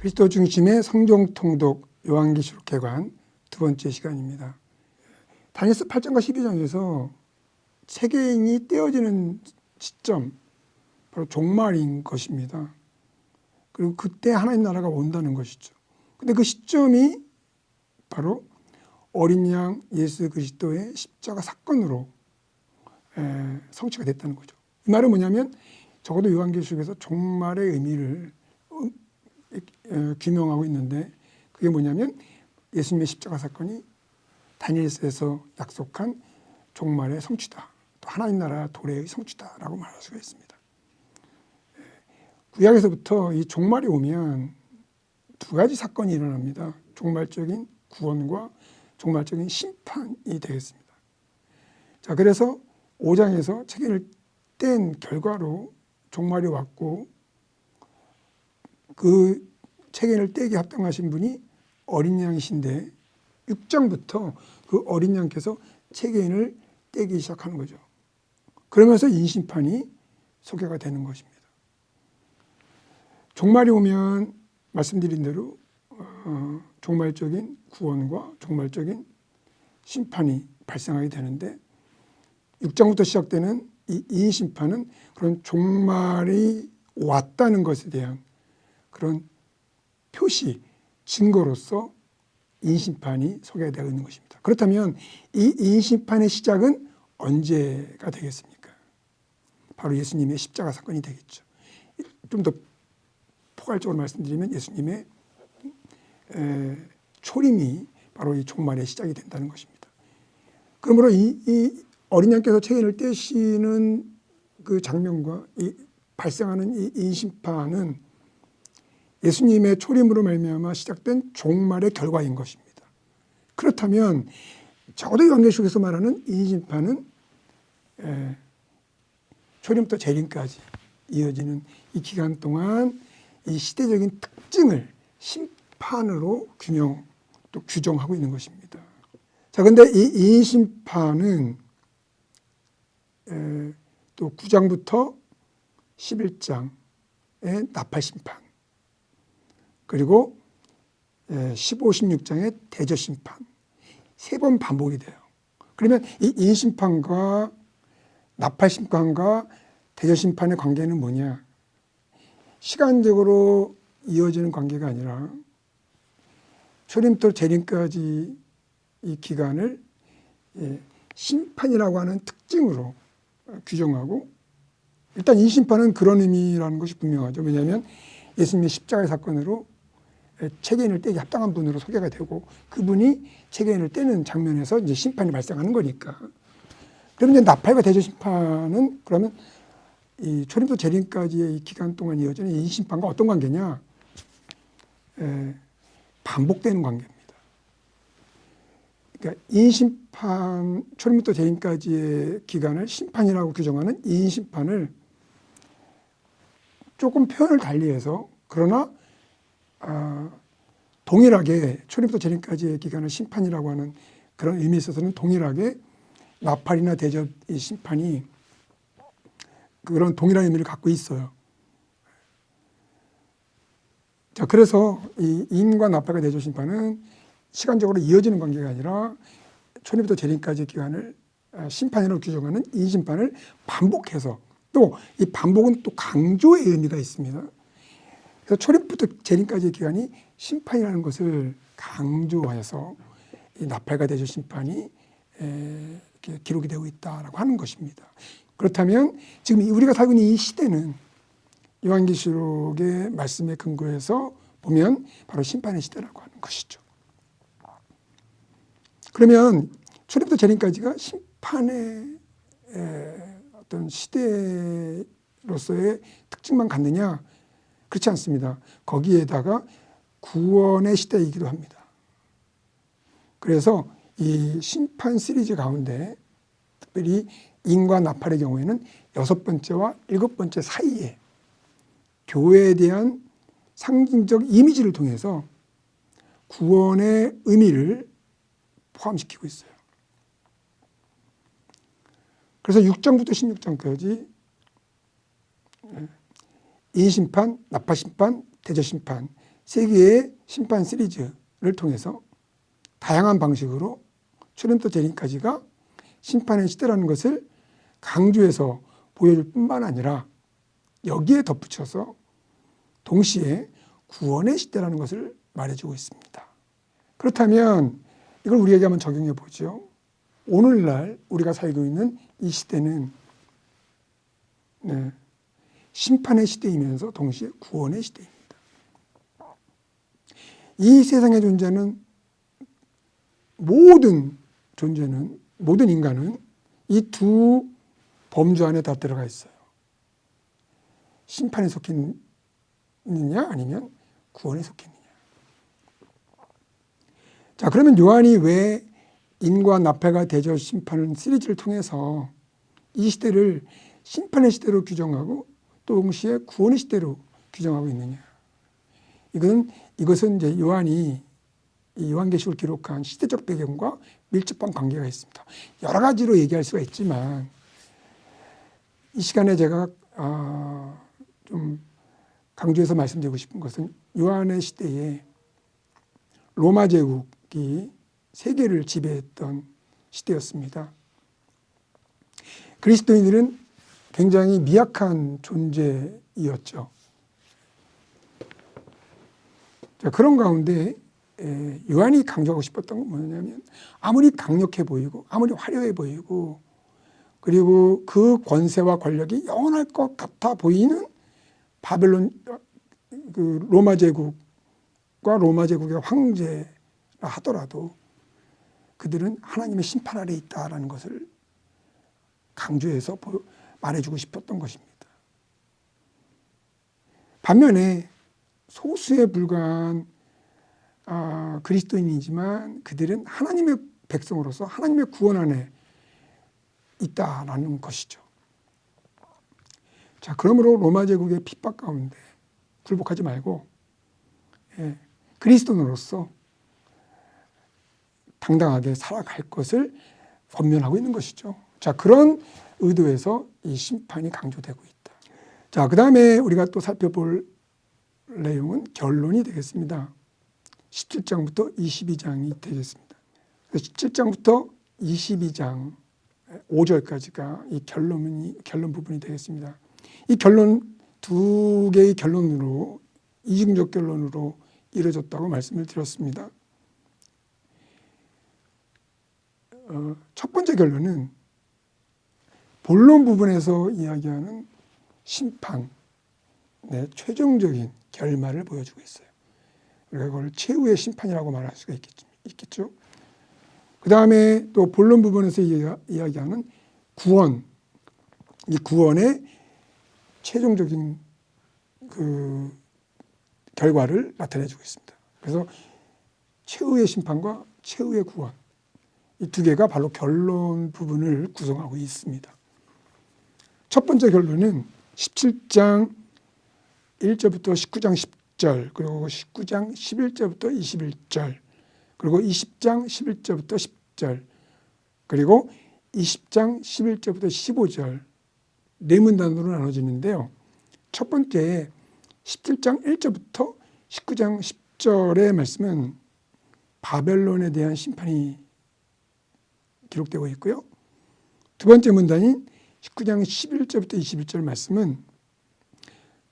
그리스도 중심의 성경 통독 요한계시록 개관 두 번째 시간입니다. 다니엘서 8장과 12장에서 세계인이 떼어지는 시점, 바로 종말인 것입니다. 그리고 그때 하나님 나라가 온다는 것이죠. 근데 그 시점이 바로 어린 양 예수 그리스도의 십자가 사건으로 성취가 됐다는 거죠. 이 말은 뭐냐면 적어도 요한계시록에서 종말의 의미를 규명하고 있는데, 그게 뭐냐면 예수님의 십자가 사건이 다니엘서에서 약속한 종말의 성취다, 또 하나님 나라 도래의 성취다라고 말할 수가 있습니다. 구약에서부터 이 종말이 오면 두 가지 사건이 일어납니다. 종말적인 구원과 종말적인 심판이 되겠습니다. 자, 그래서 5장에서 책임을 뗀 결과로 종말이 왔고, 그 책임을 떼기 합당하신 분이 어린 양이신데 6장부터 그 어린 양께서 책임을 떼기 시작하는 거죠. 그러면서 인심판이 소개가 되는 것입니다. 종말이 오면 말씀드린 대로 종말적인 구원과 종말적인 심판이 발생하게 되는데, 6장부터 시작되는 이 인심판은 그런 종말이 왔다는 것에 대한 그런 표시, 증거로서 인심판이 소개되어 있는 것입니다. 그렇다면 이 인심판의 시작은 언제가 되겠습니까? 바로 예수님의 십자가 사건이 되겠죠. 좀 더 포괄적으로 말씀드리면 예수님의 초림이 바로 이 종말의 시작이 된다는 것입니다. 그러므로 이 어린 양께서 책임을 떼시는 그 장면과 이 발생하는 이 인심판은 예수님의 초림으로 말미암아 시작된 종말의 결과인 것입니다. 그렇다면 적어도 요한계시록에서 말하는 인심판은 초림부터 재림까지 이어지는 이 기간 동안 이 시대적인 특징을 심판으로 또 규정하고 있는 것입니다. 자, 근데 이 인심판은 또 9장부터 11장의 나팔심판, 그리고 15, 16장의 대저심판, 세 번 반복이 돼요. 그러면 이 인심판과 나팔심판과 대저심판의 관계는 뭐냐? 시간적으로 이어지는 관계가 아니라 초림부터 재림까지 이 기간을 심판이라고 하는 특징으로 규정하고, 일단 이 심판은 그런 의미라는 것이 분명하죠. 왜냐하면 예수님의 십자가의 사건으로 책임을 떼기 합당한 분으로 소개가 되고, 그분이 책임을 떼는 장면에서 이제 심판이 발생하는 거니까. 그러면 이제 나팔과 대저 심판은 그러면 이 초림부터 재림까지의 이 기간 동안 이어지는 이 심판과 어떤 관계냐? 반복되는 관계입니다. 그러니까 인심판, 초림부터 재림까지의 기간을 심판이라고 규정하는 이 인심판을 조금 표현을 달리해서, 그러나 동일하게 초림부터 재림까지의 기간을 심판이라고 하는 그런 의미에 있어서는 동일하게 나팔이나 대접 이 심판이 그런 동일한 의미를 갖고 있어요. 자, 그래서 이 인과 나팔과 대접 심판은 시간적으로 이어지는 관계가 아니라 초림부터 재림까지의 기간을 심판이라고 규정하는 이 심판을 반복해서, 또 이 반복은 또 강조의 의미가 있습니다. 그래서 초림부터 재림까지의 기간이 심판이라는 것을 강조해서 이 나팔과 대접 심판이 이렇게 기록이 되고 있다라고 하는 것입니다. 그렇다면 지금 우리가 살고 있는 이 시대는 요한계시록의 말씀에 근거해서 보면 바로 심판의 시대라고 하는 것이죠. 그러면 초림부터 재림까지가 심판의 어떤 시대로서의 특징만 갖느냐? 그렇지 않습니다. 거기에다가 구원의 시대이기도 합니다. 그래서 이 심판 시리즈 가운데 특별히 인과 나팔의 경우에는 6번째와 7번째 사이에 교회에 대한 상징적 이미지를 통해서 구원의 의미를 포함시키고 있어요. 그래서 6장부터 16장까지 인심판, 나팔심판, 대저심판 세계의 심판 시리즈를 통해서 다양한 방식으로 초림부터 재림까지가 심판의 시대라는 것을 강조해서 보여줄 뿐만 아니라 여기에 덧붙여서 동시에 구원의 시대라는 것을 말해주고 있습니다. 그렇다면 이걸 우리에게 한번 적용해 보죠. 오늘날 우리가 살고 있는 이 시대는 심판의 시대이면서 동시에 구원의 시대입니다. 이 세상에 존재하는 모든 인간은 이 두 범주 안에 다 들어가 있어요. 심판에 속해 있느냐 아니면 구원에 속해 있느냐. 자, 그러면 요한이 왜 인과 납해가 대저 심판을 시리즈를 통해서 이 시대를 심판의 시대로 규정하고 또 동시에 구원의 시대로 규정하고 있느냐. 이것은 이제 요한이 이 요한계시록을 기록한 시대적 배경과 밀접한 관계가 있습니다. 여러 가지로 얘기할 수가 있지만 이 시간에 제가 좀 강조해서 말씀드리고 싶은 것은 요한의 시대에 로마 제국이 세계를 지배했던 시대였습니다. 그리스도인들은 굉장히 미약한 존재이었죠. 자, 그런 가운데 요한이 강조하고 싶었던 건 뭐냐면 아무리 강력해 보이고 아무리 화려해 보이고 그리고 그 권세와 권력이 영원할 것 같아 보이는 바벨론 그 로마 제국과 로마 제국의 황제라 하더라도 그들은 하나님의 심판 아래 있다라는 것을 강조해서 말해주고 싶었던 것입니다. 반면에 소수에 불과한 그리스도인이지만 그들은 하나님의 백성으로서 하나님의 구원 안에 있다라는 것이죠. 자, 그러므로 로마 제국의 핍박 가운데 굴복하지 말고 그리스도인으로서 당당하게 살아갈 것을 권면하고 있는 것이죠. 자, 그런 의도에서 이 심판이 강조되고 있다. 자, 그 다음에 우리가 또 살펴볼 내용은 결론이 되겠습니다. 17장부터 22장이 되겠습니다. 17장부터 22장 5절까지가 이 결론 부분이 되겠습니다. 이 결론 두 개의 결론으로 이중적 결론으로 이루어졌다고 말씀을 드렸습니다. 첫 번째 결론은 본론 부분에서 이야기하는 심판의 최종적인 결말을 보여주고 있어요. 우리가 그걸 최후의 심판이라고 말할 수가 있겠죠. 그 다음에 또 본론 부분에서 이야기하는 구원, 이 구원의 최종적인 그 결과를 나타내주고 있습니다. 그래서 최후의 심판과 최후의 구원, 이 두 개가 바로 결론 부분을 구성하고 있습니다. 첫 번째 결론은 17장 1절부터 19장 10절, 그리고 19장 11절부터 21절, 그리고 20장 11절부터 10절, 그리고 20장 11절부터 15절 네 문단으로 나눠지는데요. 첫 번째 17장 1절부터 19장 10절의 말씀은 바벨론에 대한 심판이 기록되고 있고요. 두 번째 문단인 19장 11절부터 21절 말씀은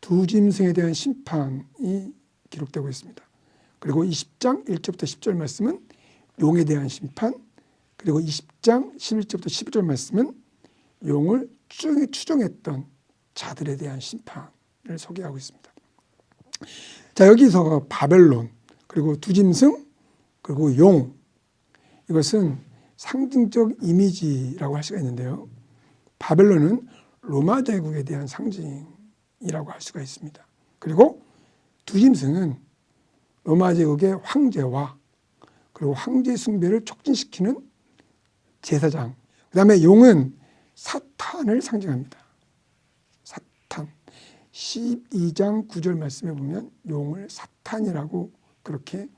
두 짐승에 대한 심판이 기록되고 있습니다. 그리고 20장 1절부터 10절 말씀은 용에 대한 심판, 그리고 20장 11절부터 12절 말씀은 용을 추종했던 자들에 대한 심판을 소개하고 있습니다. 자, 여기서 바벨론, 그리고 두 짐승, 그리고 용, 이것은 상징적 이미지라고 할 수가 있는데요. 바벨론은 로마 제국에 대한 상징이라고 할 수가 있습니다. 그리고 두 짐승은 로마 제국의 황제와 그리고 황제 숭배를 촉진시키는 제사장, 그 다음에 용은 사탄을 상징합니다. 사탄. 12장 9절 말씀에 보면 용을 사탄이라고 그렇게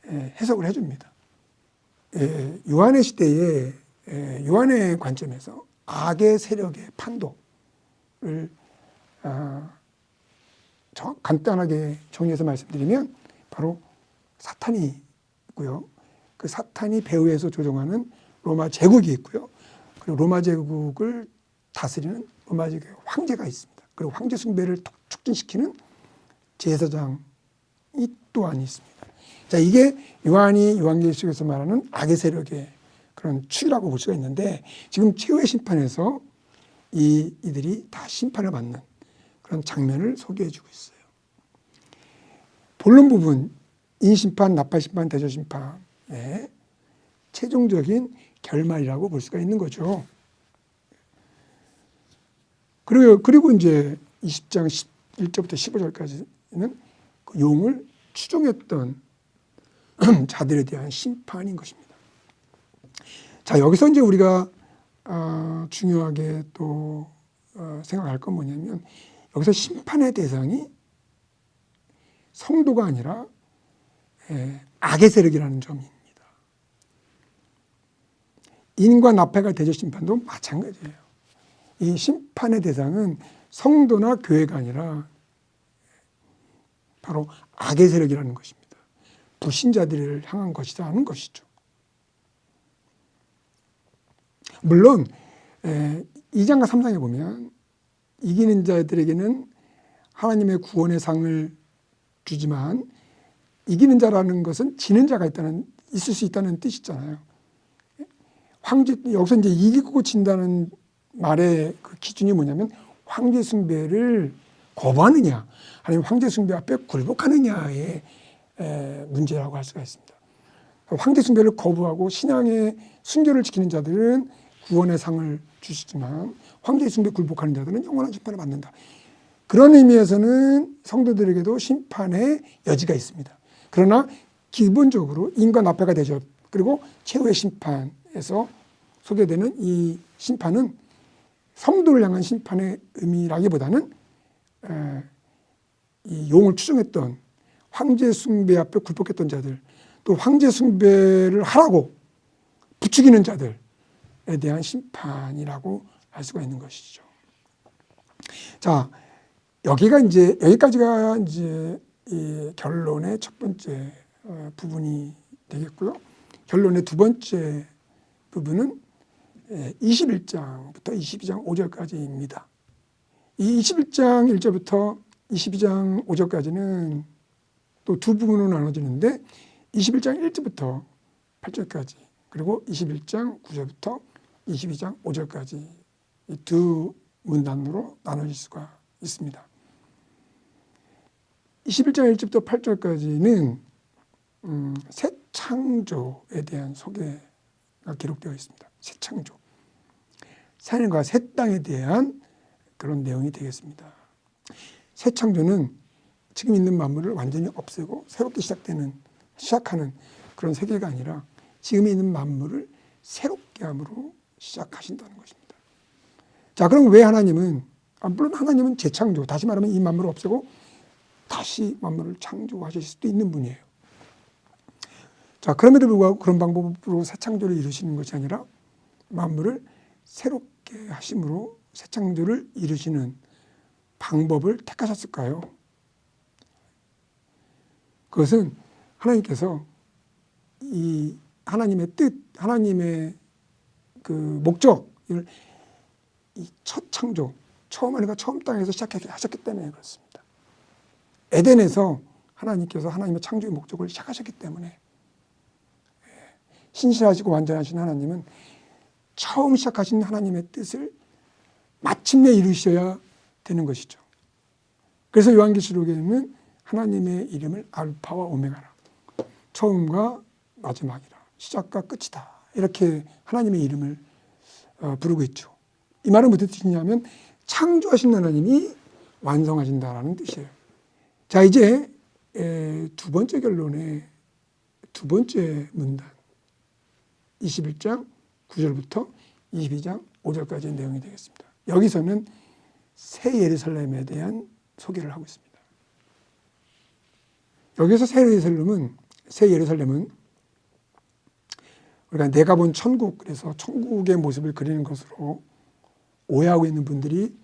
해석을 해줍니다. 요한의 시대에 요한의 관점에서 악의 세력의 판도를 간단하게 정리해서 말씀드리면 바로 사탄이고요. 그 사탄이 배후에서 조종하는 로마 제국이 있고요. 그리고 로마 제국을 다스리는 로마 제국의 황제가 있습니다. 그리고 황제 숭배를 촉진시키는 제사장이 또한 있습니다. 자, 이게 요한이 요한계시록에서 말하는 악의 세력의 그런 추이라고 볼 수가 있는데, 지금 최후의 심판에서 이들이 다 심판을 받는 그런 장면을 소개해 주고 있어요. 본론 부분, 인심판, 나팔심판, 대저심판의 최종적인 결말이라고 볼 수가 있는 거죠. 그리고 이제 20장 1절부터 15절까지는 그 용을 추종했던 자들에 대한 심판인 것입니다. 자, 여기서 이제 우리가 중요하게 또 생각할 건 뭐냐면, 여기서 심판의 대상이 성도가 아니라 악의 세력이라는 점입니다. 인과 나팔과 대저심판도 마찬가지예요. 이 심판의 대상은 성도나 교회가 아니라 바로 악의 세력이라는 것입니다. 불신자들을 향한 것이라는 것이죠. 물론 2장과 3장에 보면 이기는 자들에게는 하나님의 구원의 상을 주지만, 이기는 자라는 것은 지는 자가 있을 수 있다는 뜻이잖아요. 여기서 이제 이기고 진다는 말의 그 기준이 뭐냐면, 황제 숭배를 거부하느냐, 아니면 황제 숭배 앞에 굴복하느냐의 문제라고 할 수가 있습니다. 황제 숭배를 거부하고 신앙의 순결을 지키는 자들은 구원의 상을 주시지만, 황제 숭배 굴복하는 자들은 영원한 심판을 받는다. 그런 의미에서는 성도들에게도 심판의 여지가 있습니다. 그러나 기본적으로 인과 나팔과 대접, 그리고 최후의 심판에서 소개되는 이 심판은 성도를 향한 심판의 의미라기보다는 이 용을 추종했던 황제 숭배 앞에 굴복했던 자들, 또 황제 숭배를 하라고 부추기는 자들에 대한 심판이라고 할 수가 있는 것이죠. 자, 여기까지가 이제 이 결론의 첫 번째 부분이 되겠고요. 결론의 두 번째 부분은 21장부터 22장 5절까지입니다. 이 21장 1절부터 22장 5절까지는 또 두 부분으로 나눠지는데, 21장 1절부터 8절까지, 그리고 21장 9절부터 22장 5절까지 이 두 문단으로 나눠질 수가 있습니다. 21장 1절부터 8절까지는 새 창조에 대한 소개가 기록되어 있습니다. 새 창조, 하늘과 새 땅에 대한 그런 내용이 되겠습니다. 새 창조는 지금 있는 만물을 완전히 없애고 새롭게 시작하는 그런 세계가 아니라, 지금 있는 만물을 새롭게 함으로 시작하신다는 것입니다. 자, 그럼 왜 하나님은, 물론 하나님은 재창조, 다시 말하면 이 만물을 없애고 다시 만물을 창조하실 수도 있는 분이에요. 자, 그럼에도 불구하고 그런 방법으로 새 창조를 이루시는 것이 아니라 만물을 새롭게 하심으로 새 창조를 이루시는 방법을 택하셨을까요? 그것은 하나님께서 이 하나님의 뜻, 하나님의 그 목적을 이 첫 창조, 하나님과 처음 땅에서 시작하셨기 때문에 그렇습니다. 에덴에서 하나님께서 하나님의 창조의 목적을 시작하셨기 때문에, 신실하시고 완전하신 하나님은 처음 시작하신 하나님의 뜻을 마침내 이루셔야 되는 것이죠. 그래서 요한계시록에는 하나님의 이름을 알파와 오메가라, 처음과 마지막이라, 시작과 끝이다, 이렇게 하나님의 이름을 부르고 있죠. 이 말은 무슨 뜻이냐면, 창조하신 하나님이 완성하신다라는 뜻이에요. 자, 이제 두 번째 결론의 두 번째 문단, 21장 9절부터 22장 5절까지의 내용이 되겠습니다. 여기서는 새 예루살렘에 대한 소개를 하고 있습니다. 여기서 새 예루살렘은 우리가 내가 본 천국, 그래서 천국의 모습을 그리는 것으로 오해하고 있는 분들이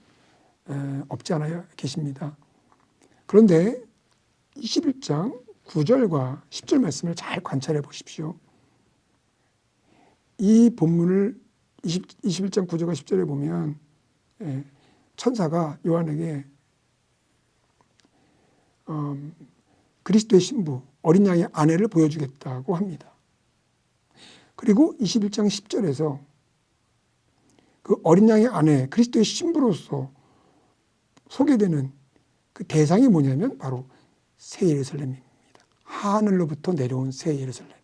없지 않아 계십니다. 그런데 21장 9절과 10절 말씀을 잘 관찰해 보십시오. 이 본문을 21장 9절과 10절에 보면 천사가 요한에게 그리스도의 신부, 어린 양의 아내를 보여주겠다고 합니다. 그리고 21장 10절에서 그 어린 양의 아내, 그리스도의 신부로서 소개되는 그 대상이 뭐냐면 바로 새 예루살렘입니다. 하늘로부터 내려온 새 예루살렘.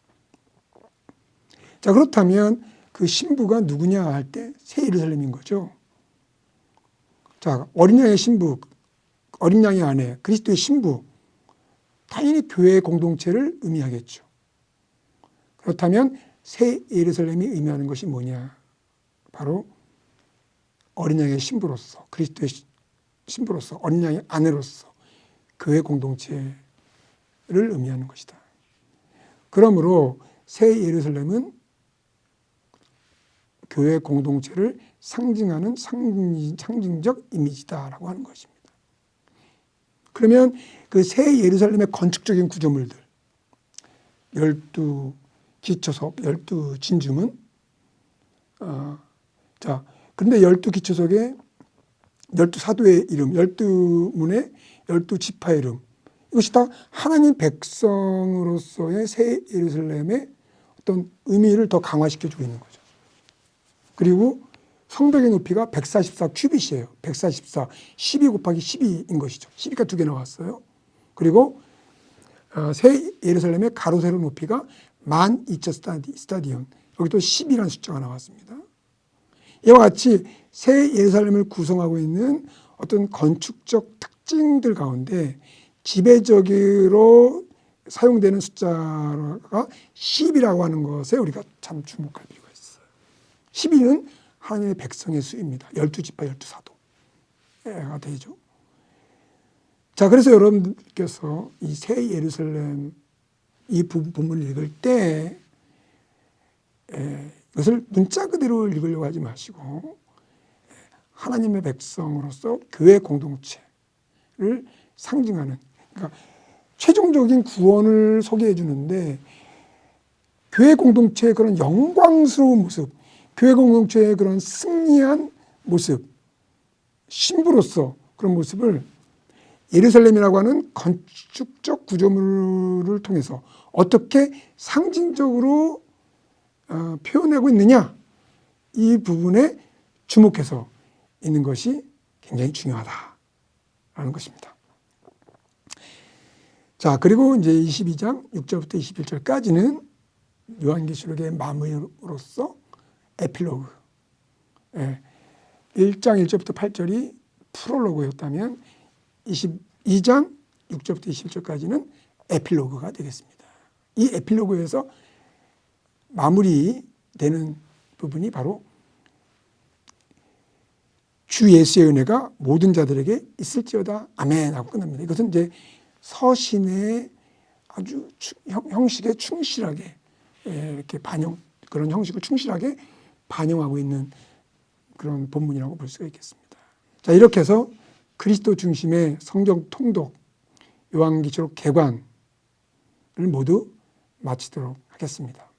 자, 그렇다면 그 신부가 누구냐 할 때 새 예루살렘인 거죠. 자, 어린 양의 신부, 어린 양의 아내, 그리스도의 신부, 당연히 교회의 공동체를 의미하겠죠. 그렇다면 새 예루살렘이 의미하는 것이 뭐냐? 바로 어린 양의 신부로서, 그리스도의 신부로서, 어린 양의 아내로서 교회 공동체를 의미하는 것이다. 그러므로 새 예루살렘은 교회 공동체를 상징하는 상징적 이미지다라고 하는 것입니다. 그러면 그 새 예루살렘의 건축적인 구조물들, 12기초석, 12진주문, 자, 그런데 12기초석에 12사도의 이름, 12문의 12지파의 이름, 이것이 다 하나님 백성으로서의 새 예루살렘의 어떤 의미를 더 강화시켜주고 있는 거죠. 그리고 성벽의 높이가 144 큐빗이에요. 144, 12 곱하기 12인 것이죠. 12가 2개 나왔어요. 그리고 새 예루살렘의 가로 세로 높이가 12,000 스타디온. 여기 또 10이라는 숫자가 나왔습니다. 이와 같이 새 예루살렘을 구성하고 있는 어떤 건축적 특징들 가운데 지배적으로 사용되는 숫자가 10이라고 하는 것에 우리가 참 주목할 필요가 있어요. 12는 하나님의 백성의 수입니다. 12지파 12사도가 되죠. 자, 그래서 여러분들께서 이 새 예루살렘 이 본문을 읽을 때 이것을 문자 그대로 읽으려고 하지 마시고 하나님의 백성으로서 교회 공동체를 상징하는, 그러니까 최종적인 구원을 소개해 주는데 교회 공동체의 그런 영광스러운 모습, 교회 공동체의 그런 승리한 모습, 신부로서 그런 모습을 예루살렘이라고 하는 건축적 구조물을 통해서 어떻게 상징적으로 표현하고 있느냐, 이 부분에 주목해서 있는 것이 굉장히 중요하다라는 것입니다. 자, 그리고 이제 22장 6절부터 21절까지는 요한계시록의 마무리로서 에필로그, 1장 1절부터 8절이 프롤로그였다면 22장 6절부터 21절까지는 에필로그가 되겠습니다. 이 에필로그에서 마무리되는 부분이 바로 주 예수의 은혜가 모든 자들에게 있을지어다 아멘 하고 끝납니다. 이것은 이제 서신의 아주 형식에 충실하게 이렇게 그런 형식을 충실하게 반영하고 있는 그런 본문이라고 볼 수가 있겠습니다. 자, 이렇게 해서 그리스도 중심의 성경 통독, 요한계시록 개관을 모두 마치도록 하겠습니다.